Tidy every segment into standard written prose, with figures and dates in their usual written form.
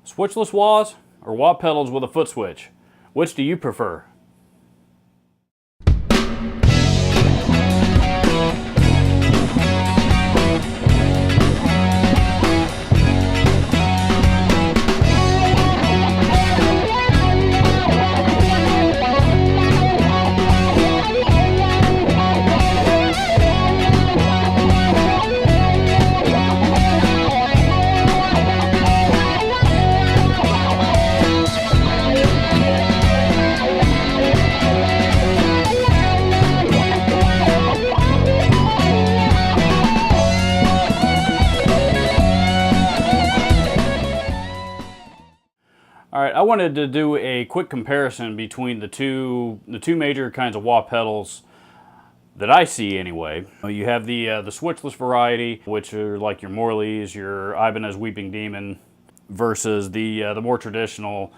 Switchless wahs or wah pedals with a foot switch? Which do you prefer? Alright, I wanted to do a quick comparison between the two major kinds of wah pedals that I see anyway. You have the switchless variety, which are like your Morleys, your Ibanez Weeping Demon, versus the more traditional,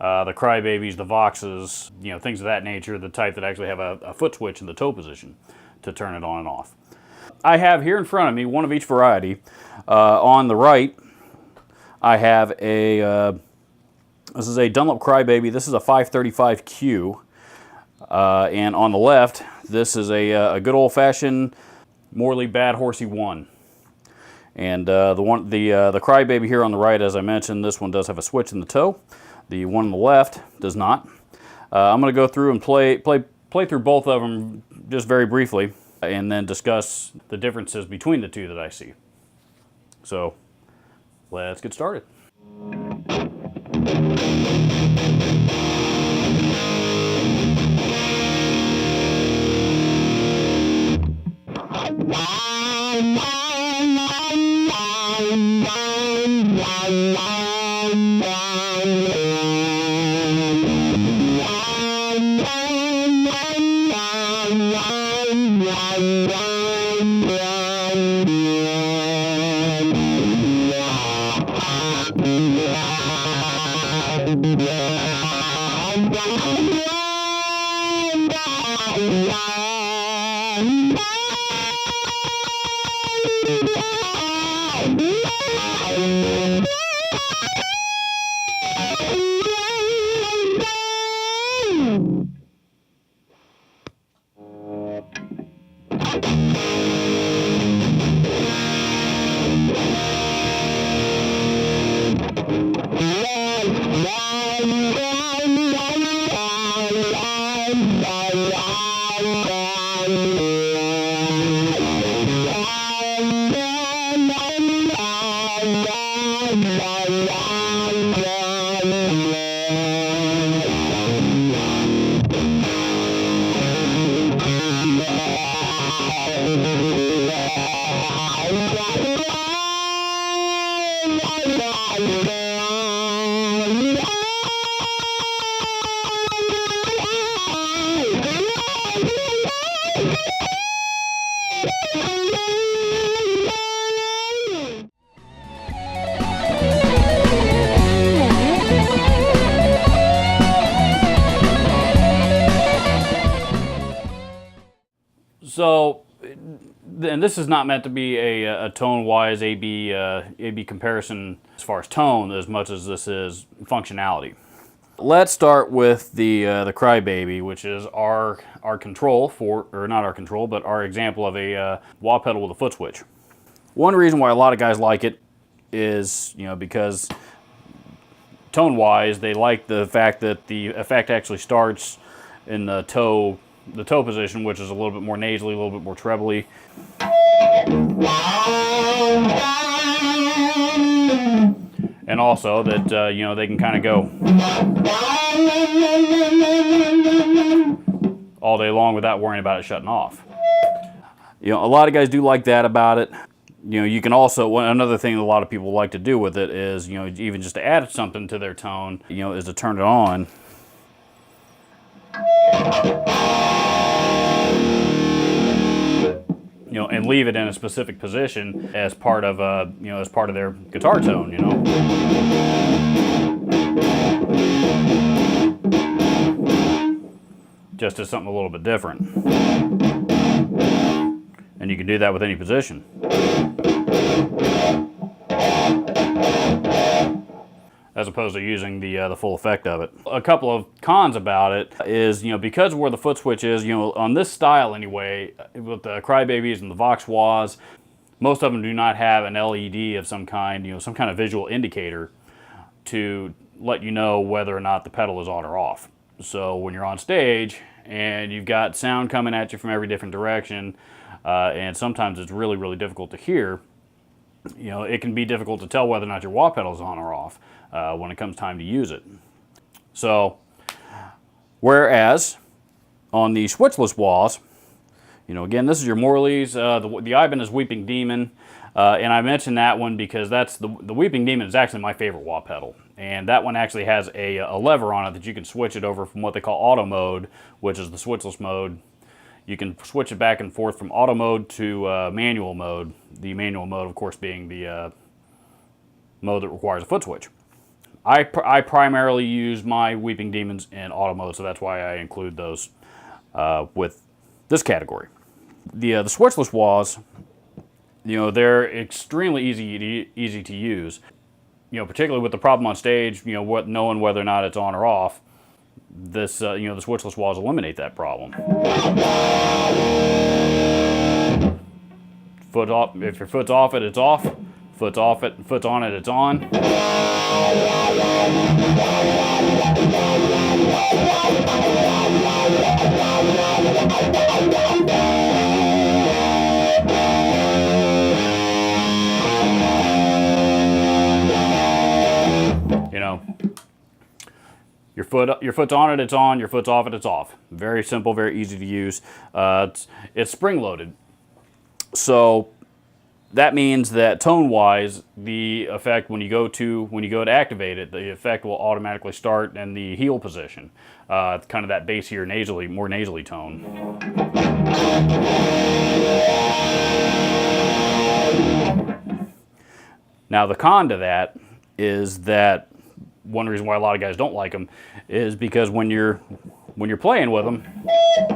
the Crybabys, the Voxes, you know, things of that nature, the type that actually have a foot switch in the toe position to turn it on and off. I have here in front of me one of each variety. On the right, I have this is a Dunlop Crybaby. This is a 535Q. And on the left, this is a good old-fashioned Morley Bad Horsie 1. And the Crybaby here on the right, as I mentioned, this one does have a switch in the toe. The one on the left does not. I'm going to go through and play through both of them just very briefly, and then discuss the differences between the two that I see. So, let's get started. So, and this is not meant to be a tone-wise A/B comparison as far as tone, as much as this is functionality. Let's start with the Crybaby, which is our control for, or not our control, but our example of a wah pedal with a foot switch. One reason why a lot of guys like it is, you know, because tone-wise, they like the fact that the effect actually starts in the toe position, which is a little bit more nasally, a little bit more trebly. And also that, you know, they can kind of go all day long without worrying about it shutting off. You know, a lot of guys do like that about it. You know, you can also, another thing that a lot of people like to do with it is, you know, even just to add something to their tone, you know, is to turn it on. You know, and leave it in a specific position as part of you know, as part of their guitar tone, you know. Just as something a little bit different. And you can do that with any position. as opposed to using the full effect of it. A couple of cons about it is, because of where the Footswitch is, on this style anyway, with the Crybabies and the Vox Wahs, most of them do not have an LED of some kind, some kind of visual indicator to let you know whether or not the pedal is on or off. So when you're on stage and you've got sound coming at you from every different direction, and sometimes it's really, really difficult to hear, it can be difficult to tell whether or not your wah pedal is on or off when it comes time to use it. So, whereas on the switchless wahs, again, this is your Morleys. The Ivan is Weeping Demon, and I mentioned that one because that's the Weeping Demon is actually my favorite wah pedal, and that one actually has a lever on it that you can switch it over from what they call auto mode, which is the switchless mode. You can switch it back and forth from auto mode to manual mode. The manual mode, of course, being the mode that requires a foot switch. I primarily use my Weeping Demons in auto mode, so that's why I include those with this category. The switchless wahs, they're extremely easy to use. Particularly with the problem on stage, knowing whether or not it's on or off. This, the switchless wahs eliminate that problem. Foot off. If your foot's off it, it's off. Foot's off it. Foot's on it, it's on. Your foot's on it, it's on. Your foot's off it, it's off. Very simple, very easy to use. It's spring-loaded, so that means that tone-wise, the effect when you go to activate it, the effect will automatically start in the heel position, kind of that bassier, more nasally tone. Now the con to that is that one reason why a lot of guys don't like them is because when you're playing with them,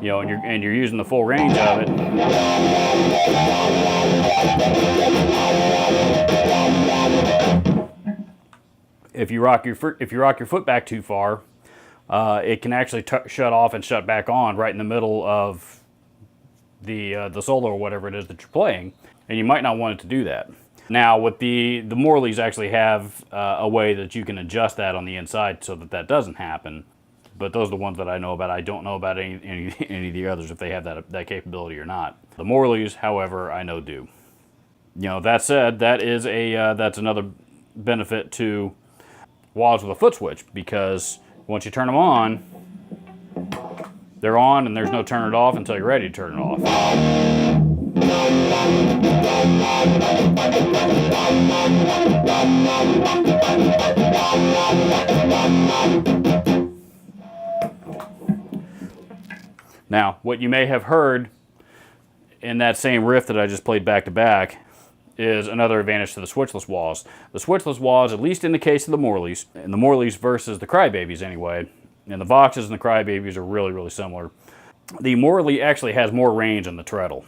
and you're using the full range of it, if you rock your foot back too far, it can actually shut off and shut back on right in the middle of the solo or whatever it is that you're playing, and you might not want it to do that. Now, with the Morleys actually have a way that you can adjust that on the inside so that doesn't happen. But those are the ones that I know about. I don't know about any of the others if they have that capability or not. The Morleys, however, I know do. That said, that's another benefit to wahs with a foot switch, because once you turn them on, they're on, and there's no turn it off until you're ready to turn it off. Now, what you may have heard in that same riff that I just played back to back is another advantage to the switchless wahs. The switchless wahs, at least in the case of the Morleys, and the Morleys versus the Crybabies anyway, and the Voxes and the Crybabies are really, really similar. The Morley actually has more range in the treadle.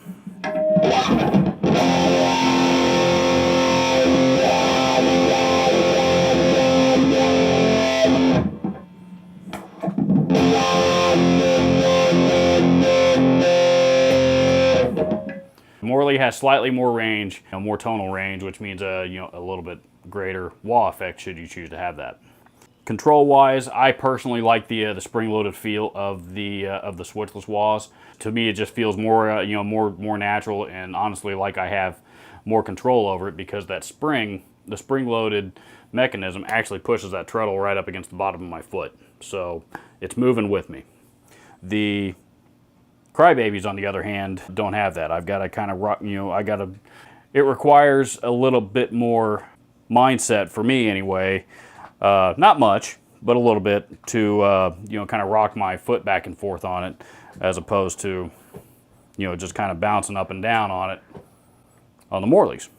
Morley has slightly more range, more tonal range, which means a little bit greater wah effect should you choose to have that. Control-wise, I personally like the spring-loaded feel of the switchless wahs. To me, it just feels more more natural, and honestly, like I have more control over it, because the spring-loaded mechanism actually pushes that treadle right up against the bottom of my foot, so it's moving with me. The Crybabies, on the other hand, don't have that. I've got to kind of rock, it requires a little bit more mindset for me anyway. Not much, but a little bit to, kind of rock my foot back and forth on it, as opposed to, just kind of bouncing up and down on it on the Morleys.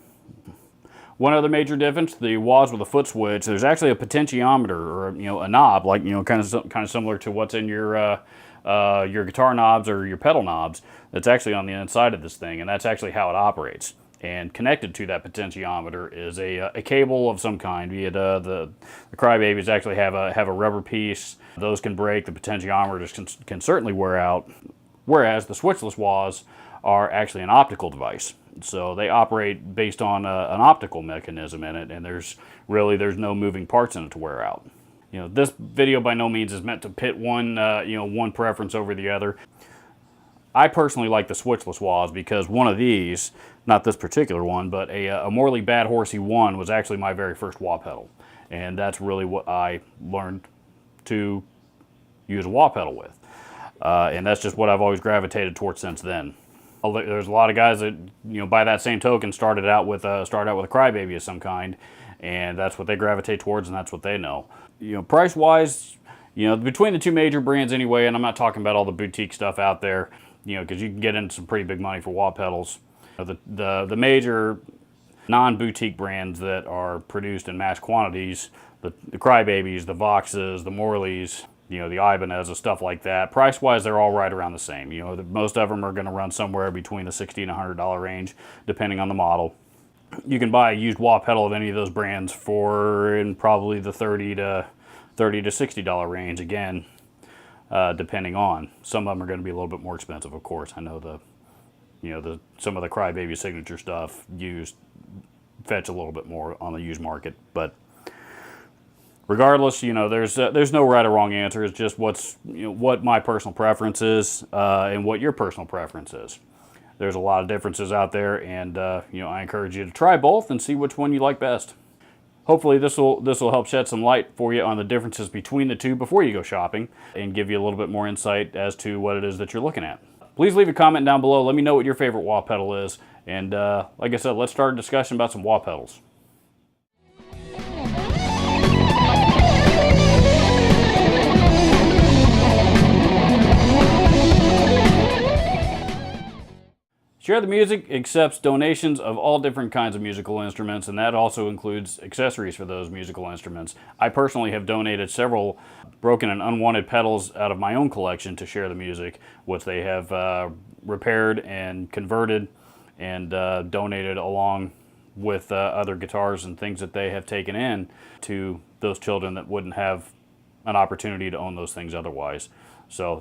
One other major difference, the wahs with a foot switch, there's actually a potentiometer, or, a knob, like, kind of similar to what's in your guitar knobs or your pedal knobs, that's actually on the inside of this thing, and that's actually how it operates. And connected to that potentiometer is a cable of some kind. Be it the Crybabies actually have a rubber piece. Those can break. The potentiometers can certainly wear out. Whereas the switchless wahs are actually an optical device. So they operate based on an optical mechanism in it, and there's no moving parts in it to wear out. This video by no means is meant to pit one one preference over the other. I personally like the switchless wahs because one of these, not this particular one, but a Morley Bad Horsie 1 was actually my very first wah pedal. And that's really what I learned to use a wah pedal with. And that's just what I've always gravitated towards since then. There's a lot of guys that, by that same token, started out with a Crybaby of some kind, and that's what they gravitate towards, and that's what they know. Price-wise, between the two major brands anyway, and I'm not talking about all the boutique stuff out there, because you can get into some pretty big money for wah pedals. The major non-boutique brands that are produced in mass quantities, the Crybabies, the Voxes, the Morleys, the Ibanez, stuff like that. Price-wise, they're all right around the same. Most of them are going to run somewhere between the $60 and $100 range, depending on the model. You can buy a used wah pedal of any of those brands for in probably the $30 to $60 range. Again, depending on. Some of them are going to be a little bit more expensive, of course. I know some of the Crybaby signature stuff used fetch a little bit more on the used market, but regardless, there's no right or wrong answer. It's just what my personal preference is and what your personal preference is. There's a lot of differences out there, and I encourage you to try both and see which one you like best. Hopefully this will help shed some light for you on the differences between the two before you go shopping and give you a little bit more insight as to what it is that you're looking at. Please leave a comment down below. Let me know what your favorite wah pedal is. And like I said, let's start a discussion about some wah pedals. Share the Music accepts donations of all different kinds of musical instruments, and that also includes accessories for those musical instruments. I personally have donated several broken and unwanted pedals out of my own collection to Share the Music, which they have repaired and converted and donated along with other guitars and things that they have taken in to those children that wouldn't have an opportunity to own those things otherwise. So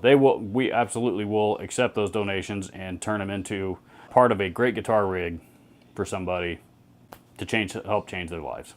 we absolutely will accept those donations and turn them into part of a great guitar rig for somebody to help change their lives.